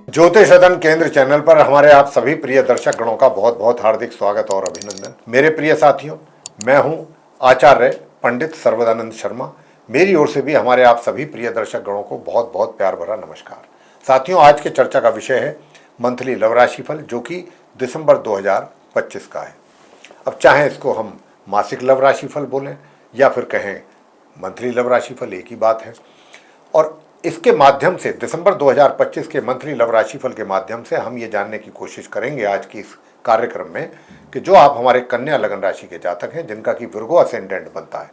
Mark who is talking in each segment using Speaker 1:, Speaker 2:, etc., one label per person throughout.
Speaker 1: ज्योतिष सदन केंद्र चैनल पर हमारे आप सभी प्रिय दर्शक गणों का बहुत बहुत हार्दिक स्वागत और अभिनंदन। मेरे प्रिय साथियों, मैं हूं आचार्य पंडित सर्वदानंद शर्मा। मेरी ओर से भी हमारे आप सभी प्रिय दर्शक गणों को बहुत बहुत प्यार भरा नमस्कार। साथियों, आज के चर्चा का विषय है मंथली लव राशिफल, जो कि दिसंबर 2025 का है। अब चाहे इसको हम मासिक लव राशिफल बोलें या फिर कहें मंथली लव राशिफल, एक ही बात है। और इसके माध्यम से दिसंबर 2025 के मंथली लव राशिफल के माध्यम से हम ये जानने की कोशिश करेंगे आज की इस कार्यक्रम में कि जो आप हमारे कन्या लगन राशि के जातक हैं, जिनका कि विर्गो असेंडेंट बनता है,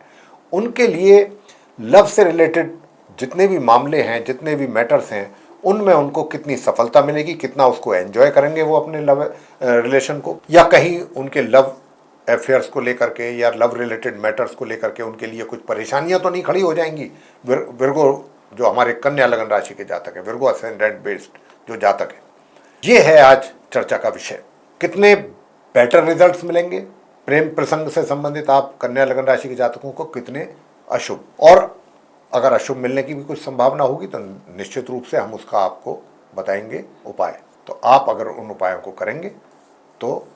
Speaker 1: उनके लिए लव से रिलेटेड जितने भी मामले हैं, जितने भी मैटर्स हैं, उनमें उनको कितनी सफलता मिलेगी, कितना उसको एंजॉय करेंगे वो अपने लव रिलेशन को, या कहीं उनके लव अफेयर्स को लेकर के या लव रिलेटेड मैटर्स को लेकर के उनके लिए कुछ परेशानियां तो नहीं खड़ी हो जाएंगी। विर्गो जो हमारे कन्या लगन राशि के जातक है, विर्गो असेंडेंट बेस्ड जो जातक है, ये है आज चर्चा का विषय। कितने बेटर रिजल्ट्स मिलेंगे प्रेम प्रसंग से संबंधित आप कन्या लगन राशि के जातकों को, कितने अशुभ, और अगर अशुभ मिलने की भी कुछ संभावना होगी तो निश्चित रूप से हम उसका आपको बताएंगे उपाय। तो आप अगर उन उपायों को करेंगे तो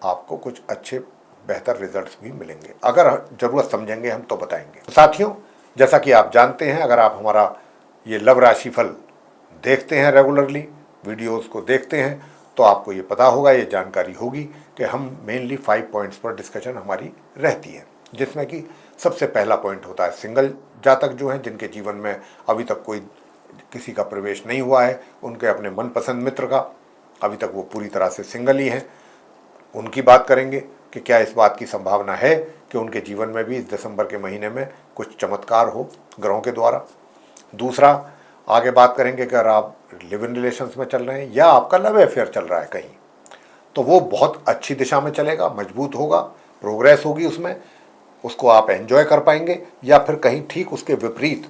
Speaker 1: आपको कुछ अच्छे बेहतर रिजल्ट्स भी मिलेंगे। अगर जरूरत समझेंगे हम तो बताएंगे। तो साथियों, जैसा कि आप जानते हैं, अगर आप हमारा ये लव राशिफल देखते हैं, रेगुलरली वीडियोस को देखते हैं, तो आपको ये पता होगा, ये जानकारी होगी कि हम मेनली 5 पॉइंट्स पर डिस्कशन हमारी रहती है, जिसमें कि सबसे पहला पॉइंट होता है सिंगल जातक जो हैं, जिनके जीवन में अभी तक कोई किसी का प्रवेश नहीं हुआ है, उनके अपने मनपसंद मित्र का, अभी तक वो पूरी तरह से सिंगल ही हैं। उनकी बात करेंगे कि क्या इस बात की संभावना है कि उनके जीवन में भी इस दिसंबर के महीने में कुछ चमत्कार हो ग्रहों के द्वारा। दूसरा, आगे बात करेंगे कि अगर आप लिव इन रिलेशंस में चल रहे हैं या आपका लव अफेयर चल रहा है कहीं, तो वो बहुत अच्छी दिशा में चलेगा, मजबूत होगा, प्रोग्रेस होगी उसमें, उसको आप एंजॉय कर पाएंगे, या फिर कहीं ठीक उसके विपरीत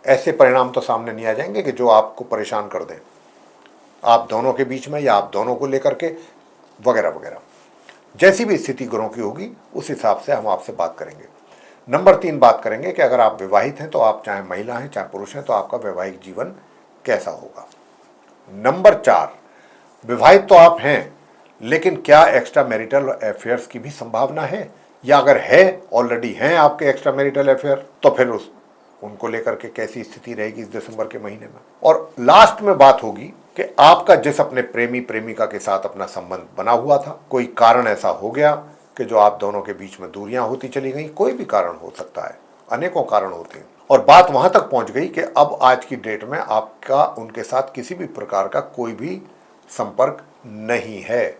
Speaker 1: ऐसे परिणाम तो सामने नहीं आ जाएंगे कि जो आपको परेशान कर दें, आप दोनों के बीच में या आप दोनों को लेकर के वगैरह वगैरह। जैसी भी स्थिति ग्रहों की होगी उस हिसाब से हम आपसे बात करेंगे। नंबर 3 बात करेंगे कि अगर आप विवाहित हैं, तो आप चाहे महिला हैं चाहे पुरुष हैं, तो आपका वैवाहिक जीवन कैसा होगा। नंबर 4, विवाहित तो आप हैं, लेकिन क्या एक्स्ट्रा मैरिटल अफेयर्स की भी संभावना है, या अगर है, ऑलरेडी हैं आपके एक्स्ट्रा मैरिटल अफेयर, तो फिर उनको लेकर के कैसी स्थिति रहेगी इस दिसंबर के महीने में। और लास्ट में बात होगी कि आपका जिस अपने प्रेमी प्रेमिका के साथ अपना संबंध बना हुआ था, कोई कारण ऐसा हो गया कि जो आप दोनों के बीच में दूरियां होती चली गई, कोई भी कारण हो सकता है, अनेकों कारण होते हैं, और बात वहां तक पहुंच गई कि अब आज की डेट में आपका उनके साथ किसी भी प्रकार का कोई भी संपर्क नहीं है।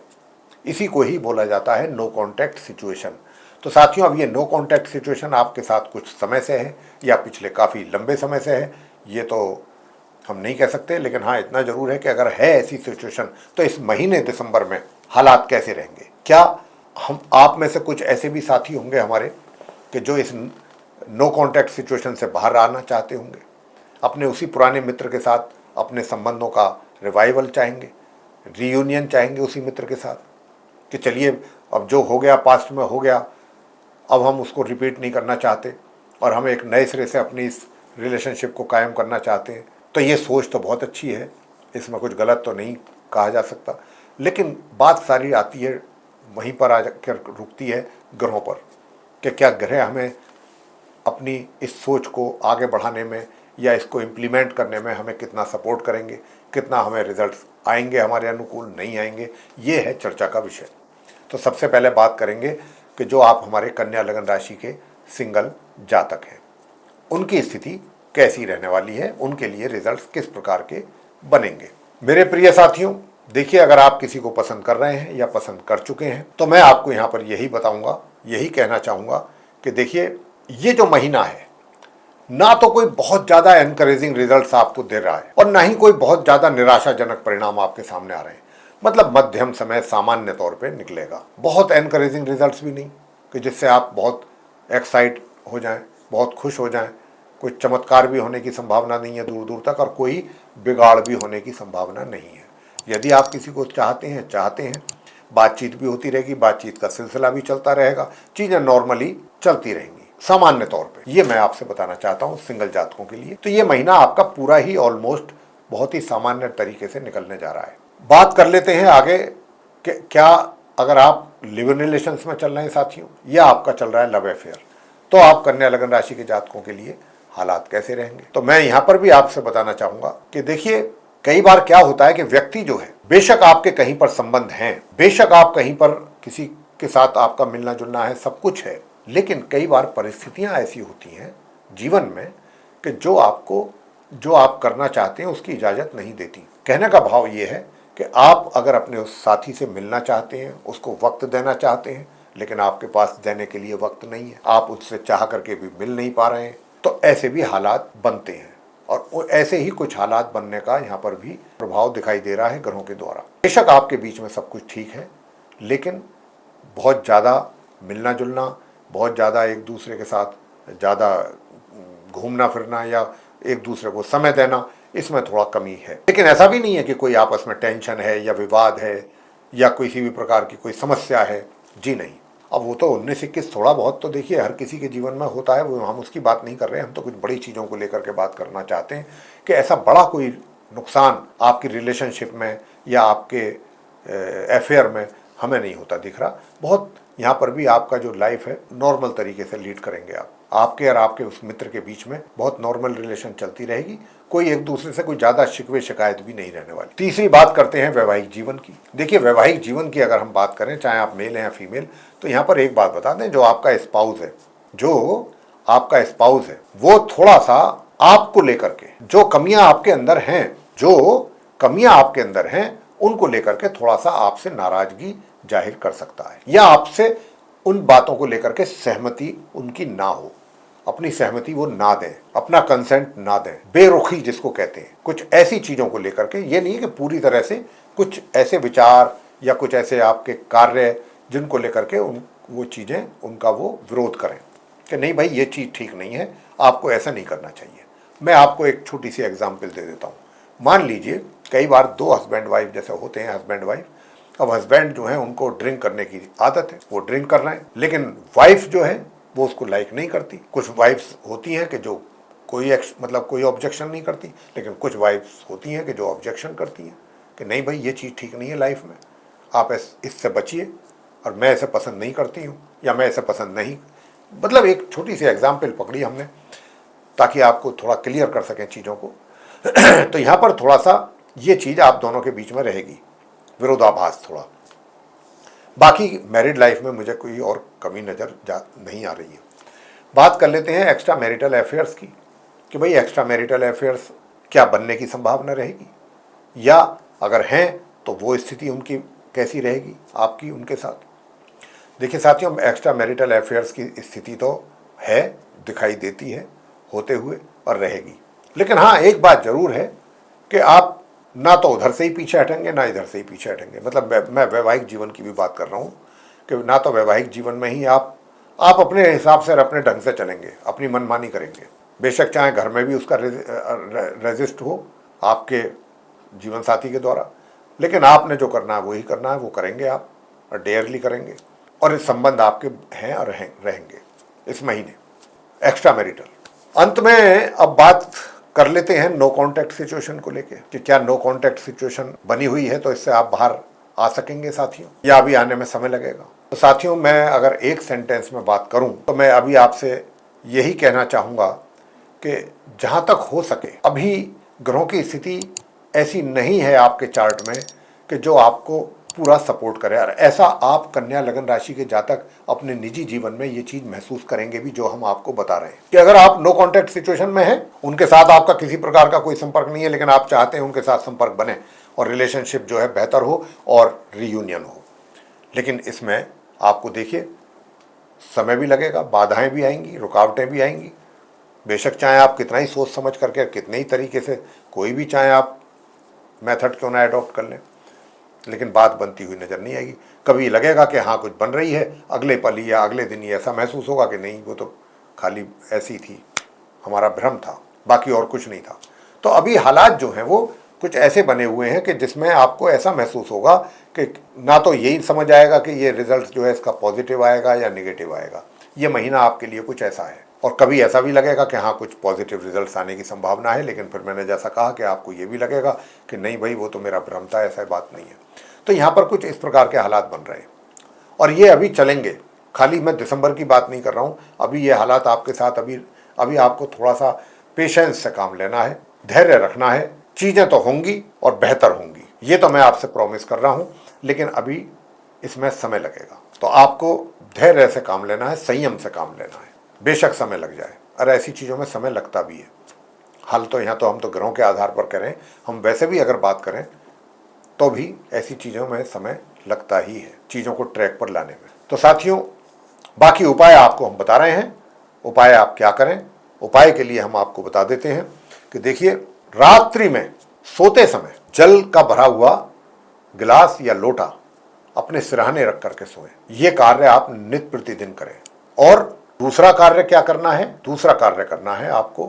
Speaker 1: इसी को ही बोला जाता है नो कॉन्टैक्ट सिचुएशन। तो साथियों, अब ये नो कॉन्टैक्ट सिचुएशन आपके साथ कुछ समय से है या पिछले काफ़ी लंबे समय से है, ये तो हम नहीं कह सकते, लेकिन हाँ इतना जरूर है कि अगर है ऐसी सिचुएशन, तो इस महीने दिसंबर में हालात कैसे रहेंगे। क्या हम आप में से कुछ ऐसे भी साथी होंगे हमारे कि जो इस नो कॉन्टैक्ट सिचुएशन से बाहर आना चाहते होंगे, अपने उसी पुराने मित्र के साथ अपने संबंधों का रिवाइवल चाहेंगे, रीयूनियन चाहेंगे उसी मित्र के साथ, कि चलिए अब जो हो गया पास्ट में हो गया, अब हम उसको रिपीट नहीं करना चाहते और हम एक नए सिरे से अपनी इस रिलेशनशिप को कायम करना चाहते हैं। तो ये सोच तो बहुत अच्छी है, इसमें कुछ गलत तो नहीं कहा जा सकता, लेकिन बात सारी आती है वहीं पर आकर रुकती है ग्रहों पर, कि क्या ग्रह हमें अपनी इस सोच को आगे बढ़ाने में या इसको इम्प्लीमेंट करने में हमें कितना सपोर्ट करेंगे, कितना हमें रिजल्ट्स आएंगे हमारे अनुकूल, नहीं आएंगे। ये है चर्चा का विषय। तो सबसे पहले बात करेंगे कि जो आप हमारे कन्या लगन राशि के सिंगल जातक हैं, उनकी स्थिति कैसी रहने वाली है, उनके लिए रिजल्ट्स किस प्रकार के बनेंगे। मेरे प्रिय साथियों, देखिए, अगर आप किसी को पसंद कर रहे हैं या पसंद कर चुके हैं, तो मैं आपको यहाँ पर यही बताऊंगा, यही कहना चाहूँगा कि देखिए, ये जो महीना है, ना तो कोई बहुत ज़्यादा एनकरेजिंग रिजल्ट्स आपको दे रहा है और ना ही कोई बहुत ज़्यादा निराशाजनक परिणाम आपके सामने आ रहे हैं। मतलब मध्यम समय सामान्य तौर पे निकलेगा। बहुत एनकरेजिंग रिजल्ट्स भी नहीं कि जिससे आप बहुत एक्साइट हो जाएं, बहुत खुश हो जाएं। कोई चमत्कार भी होने की संभावना नहीं है दूर दूर तक, और कोई बिगाड़ भी होने की संभावना नहीं है। यदि आप किसी को चाहते हैं, बातचीत भी होती रहेगी, बातचीत का सिलसिला भी चलता रहेगा, चीज़ें नॉर्मली चलती रहेंगी सामान्य तौर पे। ये मैं आपसे बताना चाहता हूँ सिंगल जातकों के लिए। तो ये महीना आपका पूरा ही ऑलमोस्ट बहुत ही सामान्य तरीके से निकलने जा रहा है। बात कर लेते हैं आगे कि क्या अगर आप लिव इन रिलेशंस में चल रहे हैं साथियों, या आपका चल रहा है लव अफेयर, तो आप कन्या लगन राशि के जातकों के लिए हालात कैसे रहेंगे। तो मैं यहाँ पर भी आपसे बताना चाहूंगा कि देखिए, कई बार क्या होता है कि व्यक्ति जो है, बेशक आपके कहीं पर संबंध हैं, बेशक आप कहीं पर किसी के साथ आपका मिलना जुलना है, सब कुछ है, लेकिन कई बार परिस्थितियां ऐसी होती हैं जीवन में कि जो आप करना चाहते हैं उसकी इजाजत नहीं देती। कहने का भाव ये है कि आप अगर अपने उस साथी से मिलना चाहते हैं, उसको वक्त देना चाहते हैं, लेकिन आपके पास देने के लिए वक्त नहीं है, आप उससे चाह करके भी मिल नहीं पा रहे हैं, तो ऐसे भी हालात बनते हैं। और ऐसे ही कुछ हालात बनने का यहाँ पर भी प्रभाव दिखाई दे रहा है ग्रहों के द्वारा। बेशक आपके बीच में सब कुछ ठीक है, लेकिन बहुत ज़्यादा मिलना जुलना, बहुत ज़्यादा एक दूसरे के साथ ज़्यादा घूमना फिरना या एक दूसरे को समय देना, इसमें थोड़ा कमी है। लेकिन ऐसा भी नहीं है कि कोई आपस में टेंशन है या विवाद है या किसी भी प्रकार की कोई समस्या है, जी नहीं। अब वो तो 19-21 थोड़ा बहुत तो देखिए हर किसी के जीवन में होता है, वो हम उसकी बात नहीं कर रहे हैं। हम तो कुछ बड़ी चीज़ों को लेकर के बात करना चाहते हैं कि ऐसा बड़ा कोई नुकसान आपकी रिलेशनशिप में या आपके अफेयर में हमें नहीं होता दिख रहा। बहुत यहाँ पर भी आपका जो लाइफ है नॉर्मल तरीके से लीड करेंगे आप, आपके और आपके उस मित्र के बीच में बहुत नॉर्मल रिलेशन चलती रहेगी, कोई एक दूसरे से कोई ज़्यादा शिकवे शिकायत भी नहीं रहने वाली। तीसरी बात करते हैं वैवाहिक जीवन की। देखिए, वैवाहिक जीवन की अगर हम बात करें, चाहे आप मेल हैं या फीमेल, तो यहाँ पर एक बात बता दें, जो आपका स्पाउस है वो थोड़ा सा आपको लेकर के जो कमियां आपके अंदर हैं उनको लेकर के थोड़ा सा आपसे नाराजगी जाहिर कर सकता है, या आपसे उन बातों को लेकर के सहमति उनकी ना हो, अपनी सहमति वो ना दें, अपना कंसेंट ना दें, बेरुखी जिसको कहते हैं, कुछ ऐसी चीज़ों को लेकर के। ये नहीं है कि पूरी तरह से कुछ ऐसे विचार या कुछ ऐसे आपके कार्य जिनको लेकर के वो चीज़ें उनका वो विरोध करें कि नहीं भाई ये चीज़ ठीक नहीं है, आपको ऐसा नहीं करना चाहिए। मैं आपको एक छोटी सी एग्जाम्पल दे देता हूँ। मान लीजिए कई बार दो हस्बैंड वाइफ जैसे होते हैं, हस्बैंड वाइफ, अब हस्बैंड जो है उनको ड्रिंक करने की आदत है, वो ड्रिंक कर रहे हैं, लेकिन वाइफ जो है वो उसको लाइक नहीं करती। कुछ वाइफ्स होती हैं कि जो कोई ऑब्जेक्शन नहीं करती, लेकिन कुछ वाइफ्स होती हैं कि जो ऑब्जेक्शन करती हैं कि नहीं भाई ये चीज़ ठीक नहीं है लाइफ में, आप इससे बचिए, और मैं इसे पसंद नहीं करती हूँ या मैं इसे पसंद नहीं। मतलब एक छोटी सी एग्जाम्पल पकड़ी हमने ताकि आपको थोड़ा क्लियर कर सकें चीज़ों को। तो यहाँ पर थोड़ा सा ये चीज़ आप दोनों के बीच में रहेगी, विरोधाभास थोड़ा। बाकी मैरिड लाइफ में मुझे कोई और कमी नज़र नहीं आ रही है। बात कर लेते हैं एक्स्ट्रा मैरिटल अफेयर्स की कि भाई एक्स्ट्रा मैरिटल अफेयर्स क्या बनने की संभावना रहेगी, या अगर हैं तो वो स्थिति उनकी कैसी रहेगी आपकी उनके साथ। देखिए साथियों, एक्स्ट्रा मैरिटल अफेयर्स की स्थिति तो है, दिखाई देती है होते हुए और रहेगी, लेकिन हाँ एक बात ज़रूर है कि आप ना तो उधर से ही पीछे हटेंगे ना इधर से ही पीछे हटेंगे। मतलब मैं वैवाहिक जीवन की भी बात कर रहा हूँ कि ना तो वैवाहिक जीवन में ही आप अपने हिसाब से और अपने ढंग से चलेंगे, अपनी मनमानी करेंगे। बेशक चाहे घर में भी उसका रेजिस्ट हो आपके जीवन साथी के द्वारा, लेकिन आपने जो करना है वही करना है, वो करेंगे आप, और डेयरली करेंगे, और इस संबंध आपके हैं और रहेंगे इस महीने एक्स्ट्रा मैरिटल। अंत में अब बात कर लेते हैं नो कॉन्टैक्ट सिचुएशन को लेके कि क्या नो कॉन्टैक्ट सिचुएशन बनी हुई है तो इससे आप बाहर आ सकेंगे साथियों, या अभी आने में समय लगेगा। तो साथियों, मैं अगर एक सेंटेंस में बात करूं तो मैं अभी आपसे यही कहना चाहूँगा कि जहाँ तक हो सके अभी ग्रहों की स्थिति ऐसी नहीं है आपके चार्ट में कि जो आपको पूरा सपोर्ट करे, और ऐसा आप कन्या लगन राशि के जातक अपने निजी जीवन में ये चीज़ महसूस करेंगे भी जो हम आपको बता रहे हैं कि अगर आप नो कॉन्टैक्ट सिचुएशन में हैं, उनके साथ आपका किसी प्रकार का कोई संपर्क नहीं है, लेकिन आप चाहते हैं उनके साथ संपर्क बने और रिलेशनशिप जो है बेहतर हो और रीयूनियन हो, लेकिन इसमें आपको देखिए समय भी लगेगा, बाधाएं भी आएंगी, रुकावटें भी आएंगी। बेशक चाहे आप कितना ही सोच समझ करके, कितने ही तरीके से कोई भी चाहे आप मेथड क्यों ना एडॉप्ट कर लें, लेकिन बात बनती हुई नज़र नहीं आएगी। कभी लगेगा कि हाँ कुछ बन रही है, अगले पल या अगले दिन ही ऐसा महसूस होगा कि नहीं वो तो खाली ऐसी थी, हमारा भ्रम था, बाकी और कुछ नहीं था। तो अभी हालात जो हैं वो कुछ ऐसे बने हुए हैं कि जिसमें आपको ऐसा महसूस होगा कि ना तो यही समझ आएगा कि ये रिजल्ट जो है इसका पॉजिटिव आएगा या निगेटिव आएगा। ये महीना आपके लिए कुछ ऐसा है। और कभी ऐसा भी लगेगा कि हाँ कुछ पॉजिटिव रिजल्ट्स आने की संभावना है, लेकिन फिर मैंने जैसा कहा कि आपको ये भी लगेगा कि नहीं भाई वो तो मेरा भ्रम था, ऐसा बात नहीं है। तो यहाँ पर कुछ इस प्रकार के हालात बन रहे हैं और ये अभी चलेंगे। खाली मैं दिसंबर की बात नहीं कर रहा हूँ, अभी ये हालात आपके साथ अभी आपको थोड़ा सा पेशेंस से काम लेना है, धैर्य रखना है। चीज़ें तो होंगी और बेहतर होंगी, ये तो मैं आपसे प्रॉमिस कर रहा हूँ, लेकिन अभी इसमें समय लगेगा। तो आपको धैर्य से काम लेना है, संयम से काम लेना है। बेशक समय लग जाए, अरे ऐसी चीज़ों में समय लगता भी है। हाल तो यहाँ तो हम तो ग्रहों के आधार पर करें, हम वैसे भी अगर बात करें तो भी ऐसी चीज़ों में समय लगता ही है, चीज़ों को ट्रैक पर लाने में। तो साथियों, बाकी उपाय आपको हम बता रहे हैं। उपाय आप क्या करें, उपाय के लिए हम आपको बता देते हैं कि देखिए, रात्रि में सोते समय जल का भरा हुआ गिलास या लोटा अपने सिरहाने रख करके सोएं। ये कार्य आप नित्य प्रतिदिन करें। और दूसरा कार्य क्या करना है, दूसरा कार्य करना है आपको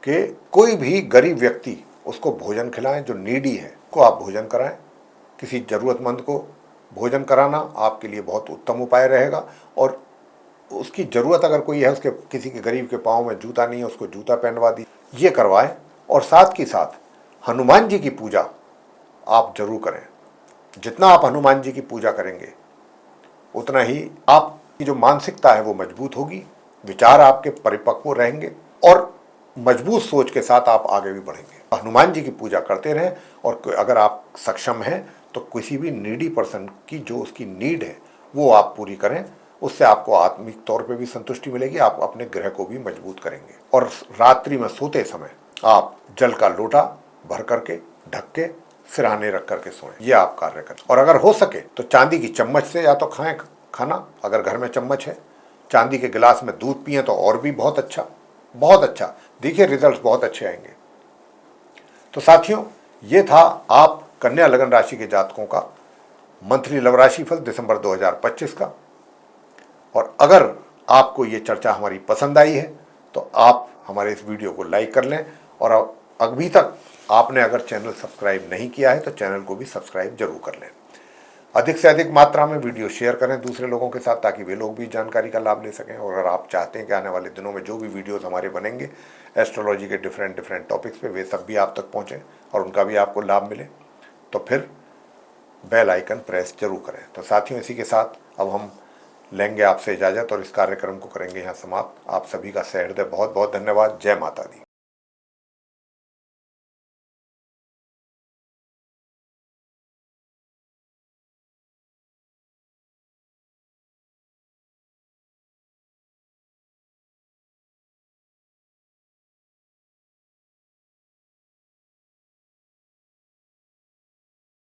Speaker 1: कि कोई भी गरीब व्यक्ति उसको भोजन खिलाएं, जो नीडी है को आप भोजन कराएं। किसी जरूरतमंद को भोजन कराना आपके लिए बहुत उत्तम उपाय रहेगा। और उसकी ज़रूरत अगर कोई है, उसके किसी के गरीब के पाँव में जूता नहीं है, उसको जूता पहनवा दी, ये करवाएं। और साथ ही साथ हनुमान जी की पूजा आप जरूर करें। जितना आप हनुमान जी की पूजा करेंगे उतना ही आपकी जो मानसिकता है वो मजबूत होगी, विचार आपके परिपक्व रहेंगे और मजबूत सोच के साथ आप आगे भी बढ़ेंगे। हनुमान जी की पूजा करते रहें और अगर आप सक्षम हैं तो किसी भी नीडी पर्सन की जो उसकी नीड है वो आप पूरी करें। उससे आपको आत्मिक तौर पे भी संतुष्टि मिलेगी, आप अपने ग्रह को भी मजबूत करेंगे। और रात्रि में सोते समय आप जल का लोटा भर करके ढक के सिरहाने रख करके सोएं, ये आप कार्य करें। और अगर हो सके तो चांदी की चम्मच से या तो खाएं खाना, अगर घर में चम्मच है। चांदी के गिलास में दूध पिएं तो और भी बहुत अच्छा, बहुत अच्छा। देखिए रिजल्ट बहुत अच्छे आएंगे। तो साथियों, ये था आप कन्या लगन राशि के जातकों का मंथली लव राशिफल दिसंबर 2025 का। और अगर आपको ये चर्चा हमारी पसंद आई है तो आप हमारे इस वीडियो को लाइक कर लें। और अभी तक आपने अगर चैनल सब्सक्राइब नहीं किया है तो चैनल को भी सब्सक्राइब जरूर कर लें। अधिक से अधिक मात्रा में वीडियो शेयर करें दूसरे लोगों के साथ, ताकि वे लोग भी जानकारी का लाभ ले सकें। और अगर आप चाहते हैं कि आने वाले दिनों में जो भी वीडियोस हमारे बनेंगे एस्ट्रोलॉजी के डिफरेंट टॉपिक्स पे, वे सब भी आप तक पहुँचें और उनका भी आपको लाभ मिले, तो फिर बेल आइकन प्रेस जरूर करें। तो साथियों, इसी के साथ अब हम लेंगे आपसे इजाज़त और इस कार्यक्रम को करेंगे यहाँ समाप्त। आप सभी का सहृदय बहुत बहुत धन्यवाद। जय माता दी।